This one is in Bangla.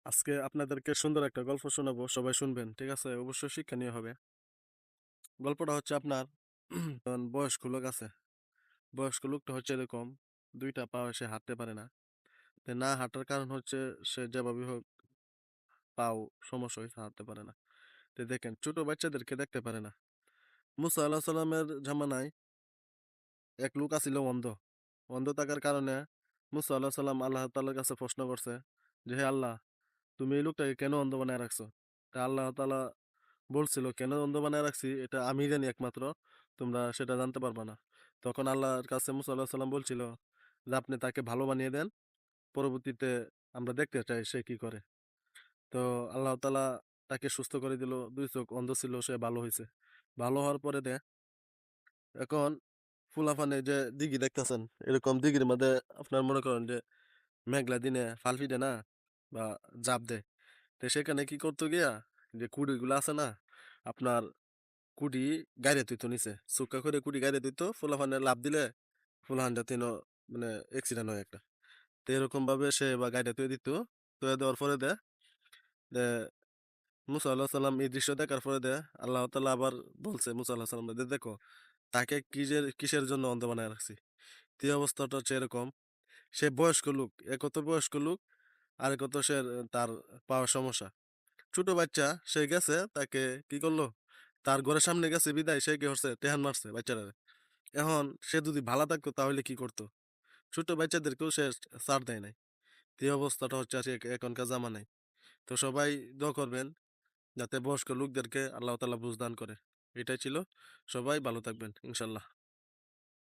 আজকে আপনাদেরকে সুন্দর একটা গল্প শোনাবো। সবাই শুনবেন। ঠিক আছে? অবশ্যই শিক্ষণীয় হবে। গল্পটা হচ্ছে আপনার বয়স্ক লোক আছে। বয়স্ক লোকটা হচ্ছে এরকম ২ টা পা সে হাঁটতে পারে না। না হাঁটার কারণ হচ্ছে সে যেভাবেই হোক পাও সমস্যা হইছে হাঁটতে পারে না। দেখেন ছোট বাচ্চাদেরকে দেখতে পারে না। মুসা আলাইহিস সালামের জামানায় এক লোক আছিল অন্ধ। অন্ধ থাকার কারণে মুসা আলাইহিস সালাম আল্লাহ তাআলার কাছে প্রশ্ন করছে যে, "হে আল্লাহ, তুমি এই লোকটাকে কেন অন্ধ বানায় রাখছো?" তা আল্লাহ তাআলা বলছিল, "কেন অন্ধ বানায় রাখছি এটা আমিই জানি একমাত্র। তোমরা সেটা জানতে পারবা না।" তখন আল্লাহর কাছে মুসা আলাইহিস সালাম বলছিল যে, "আপনি তাকে ভালো বানিয়ে দেন। পরবর্তীতে আমরা দেখতে চাই সে কি করে।" তো আল্লাহ তাআলা তাকে সুস্থ করে দিল। ২ চোখ অন্ধ ছিল সে ভালো হইছে। ভালো হওয়ার পরে এখন ফুলাফানে যে দিঘি দেখতেছেন, এরকম দিঘির মধ্যে আপনার মনে করেন যে মেঘলা দিনে ফাল ফিটে না বা জাপ দেয়। তো সেখানে কি করতো গিয়া যে কুড়িগুলো আছে না? আপনার কুডি গাইরে থুইতো নিচে। চোক্কা করে কুডি গাইরে থুইতো। ফুলাফানে লাফ দিলে ফুলাহান যাতে মানে অ্যাক্সিডেন্ট হয় একটা। তো এরকমভাবে সে বা গাইডা থুয়ে দিত। থুয়ে দেওয়ার পরে যে মুসা আলাইহিস সালাম এই দৃশ্য দেখার পরে আল্লাহ তাআলা আবার বলছে মুসা আলাইহিস সালামকে যে, "দেখো তাকে কিসের জন্য অন্ধ বানায় রাখছি।" তো এই অবস্থাটা হচ্ছে এরকম। সে বয়স্ক লোক। এক হতো বয়স্ক লোক, আরেক হতো সে তার পাওয়ার সমস্যা। ছোট বাচ্চা সে গেছে তাকে কি করলো? তার ঘরের সামনে গেছে বিদায় সে কি করছে? টেহান মারছে বাচ্চাটারে। এখন সে যদি ভালো থাকতো তাহলে কি করতো? ছোট বাচ্চাদেরকেও সে ছাড় দেয় নাই। তো এই অবস্থাটা হচ্ছে আজকে এখনকার জামানায়। তো সবাই দোয়া করবেন যাতে বয়স্ক লোকদেরকে আল্লাহ তাআলা বুঝ দান করে। এটাই ছিল। সবাই ভালো থাকবেন ইনশাআল্লাহ।